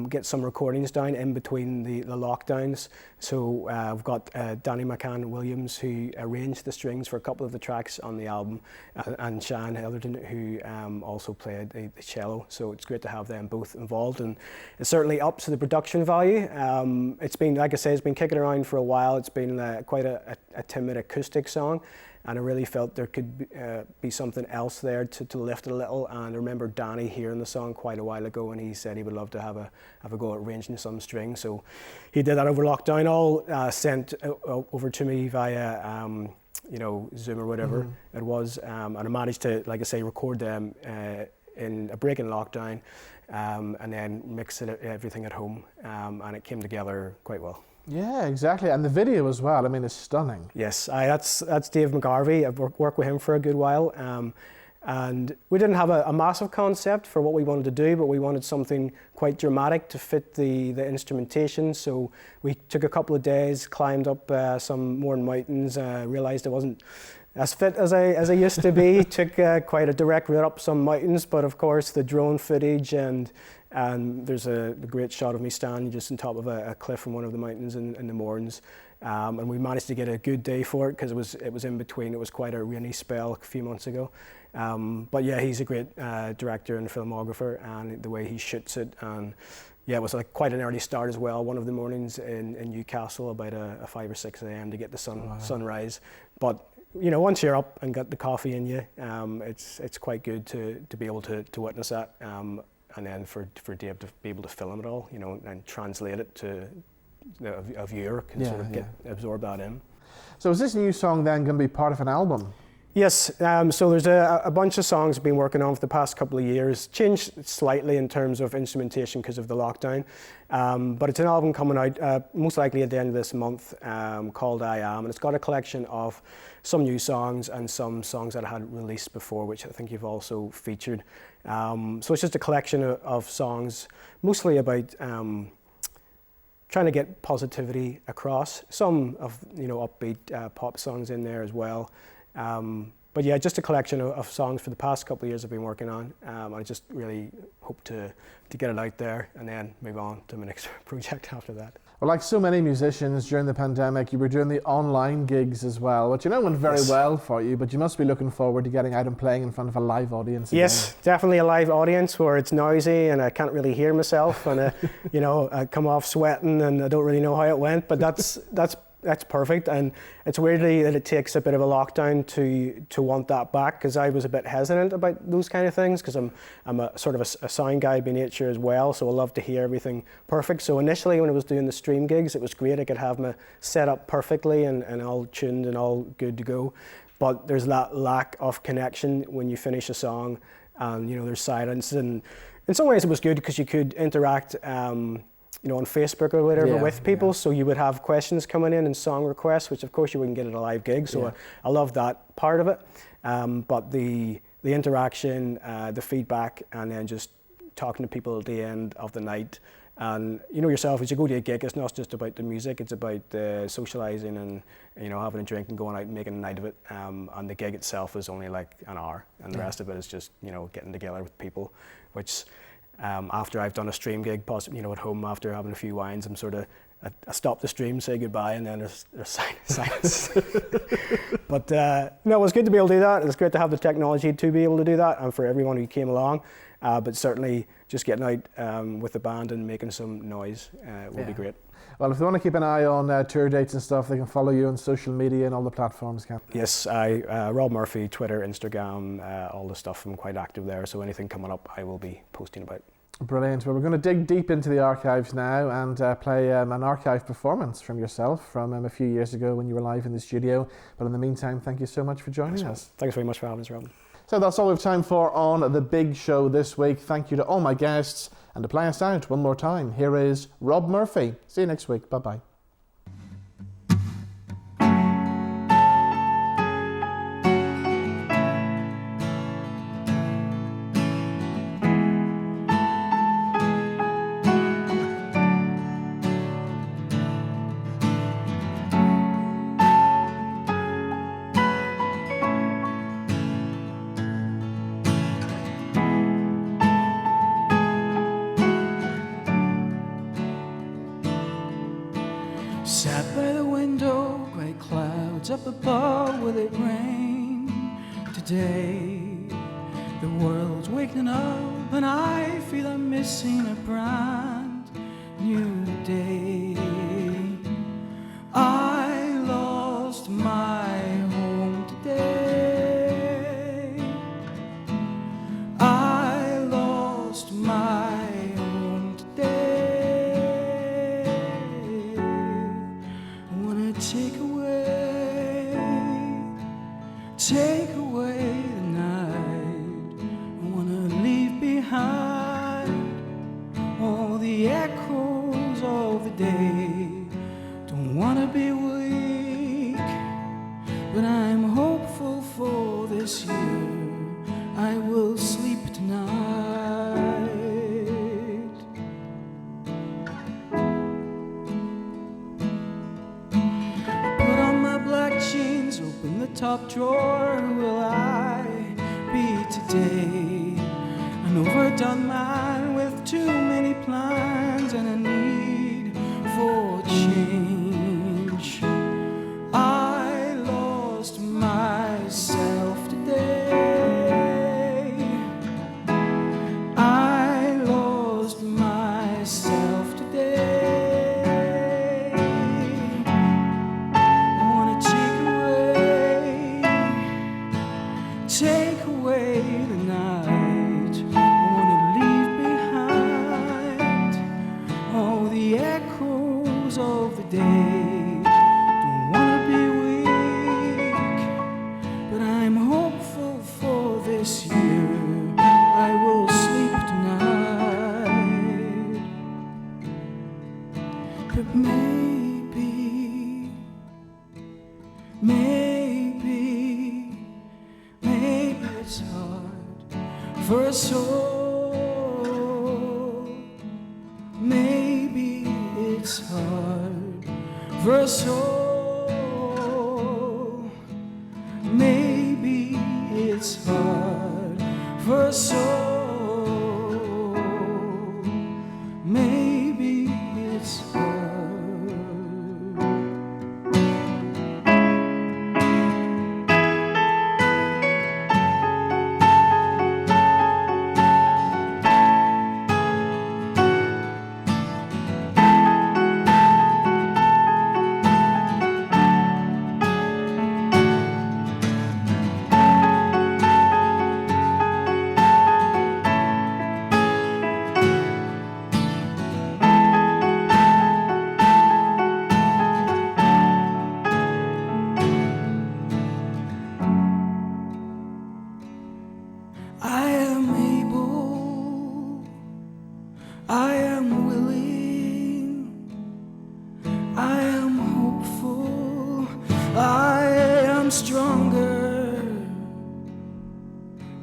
get some recordings down in between the lockdowns. So we've got Danny McCann Williams, who arranged the strings for a couple of the tracks on the album, and Sian Elliott, who also played the cello. So it's great to have them both involved, and it certainly ups the production value. It's been, like I say, it's been kicking around for a while. It's been quite a timid acoustic song, and I really felt there could be something else there to lift it a little. And I remember Danny hearing the song quite a while ago, and he said he would love to have a go at arranging some strings. So he did that over lockdown, all sent over to me via Zoom or whatever it was, and I managed to, like I say, record them in a break in lockdown, and then mix everything at home, and it came together quite well. Yeah, exactly. And the video as well, I mean, is stunning. Yes, that's Dave McGarvey. I've worked with him for a good while. And we didn't have a massive concept for what we wanted to do, but we wanted something quite dramatic to fit the instrumentation. So we took a couple of days, climbed up some more mountains, realized I wasn't as fit as I used to be. Took quite a direct route up some mountains, but of course the drone footage and there's a great shot of me standing just on top of a cliff from one of the mountains in the Mournes. And we managed to get a good day for it because it was in between. It was quite a rainy spell a few months ago. But yeah, he's a great director and filmographer, and the way he shoots it. And yeah, it was like quite an early start as well. One of the mornings in Newcastle, about a 5 or 6 a.m. to get the sunrise. But you know, once you're up and got the coffee in you, it's quite good to be able to witness that. And then for Dave to be able to film it all, you know, and translate it to a viewer can sort of absorb that in. So is this new song then going to be part of an album? Yes, so there's a bunch of songs I've been working on for the past couple of years. Changed slightly in terms of instrumentation because of the lockdown. But it's an album coming out most likely at the end of this month called I Am. And it's got a collection of some new songs and some songs that I had released before, which I think you've also featured. So it's just a collection of songs, mostly about trying to get positivity across. Some of, you know, upbeat pop songs in there as well. But yeah, just a collection of songs for the past couple of years I've been working on. I just really hope to get it out there and then move on to my next project after that. Well, like so many musicians during the pandemic, you were doing the online gigs as well, which you know went very well for you, but you must be looking forward to getting out and playing in front of a live audience again. Yes, definitely a live audience where it's noisy and I can't really hear myself and you know, I come off sweating and I don't really know how it went, but that's perfect. And it's weirdly that it takes a bit of a lockdown to want that back, because I was a bit hesitant about those kind of things because I'm a sort of a sound guy by nature as well, so I love to hear everything perfect. So initially when I was doing the stream gigs, it was great. I could have my set up perfectly and all tuned and all good to go. But there's that lack of connection when you finish a song and, you know, there's silence. And in some ways it was good because you could interact you know, on Facebook or whatever with people. So you would have questions coming in and song requests, which of course you wouldn't get at a live gig. So I love that part of it. But the interaction, the feedback, and then just talking to people at the end of the night. And you know yourself, as you go to a gig, it's not just about the music, it's about socializing and, you know, having a drink and going out and making a night of it. And the gig itself is only like an hour, and the rest of it is just, you know, getting together with people, which after I've done a stream gig, possibly, you know, at home after having a few wines, I'm sort of, I stop the stream, say goodbye, and then there's silence. But no, it was good to be able to do that. It was great to have the technology to be able to do that, and for everyone who came along. But certainly just getting out with the band and making some noise will be great. Well, if they want to keep an eye on tour dates and stuff, they can follow you on social media and all the platforms, Cap. Yes, Robb Murphy, Twitter, Instagram, all the stuff. I'm quite active there, so anything coming up I will be posting about. Brilliant. Well, we're going to dig deep into the archives now and play an archive performance from yourself from a few years ago when you were live in the studio. But in the meantime, thank you so much for joining us. Thanks very much for having us, Robin. So that's all we have time for on The Big Show this week. Thank you to all my guests. And to play us out one more time, here is Robb Murphy. See you next week. Bye-bye. Sat by the window, grey clouds up above, will it rain today? The world's waking up and I feel I'm missing a brand new day. I lost my home today. I lost my home today. Take away the night. I wanna leave behind all the echoes of the day. be weak, but I'm hopeful for this year. I will sleep tonight. Put on my black jeans, open the top drawer. Who will I be today? An overdone man with too many plans and a need for change. I lost myself today. I lost myself today. I wanna take away the night. I wanna leave behind all the echoes of the day. Don't wanna be weak, but I'm hopeful for this year. I will sleep tonight. But maybe it's hard for a soul. Maybe it's hard for a soul. Maybe it's hard for a soul. Maybe it's hard. I am able, I am willing, I am hopeful, I am stronger,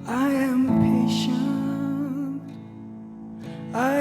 I am patient, I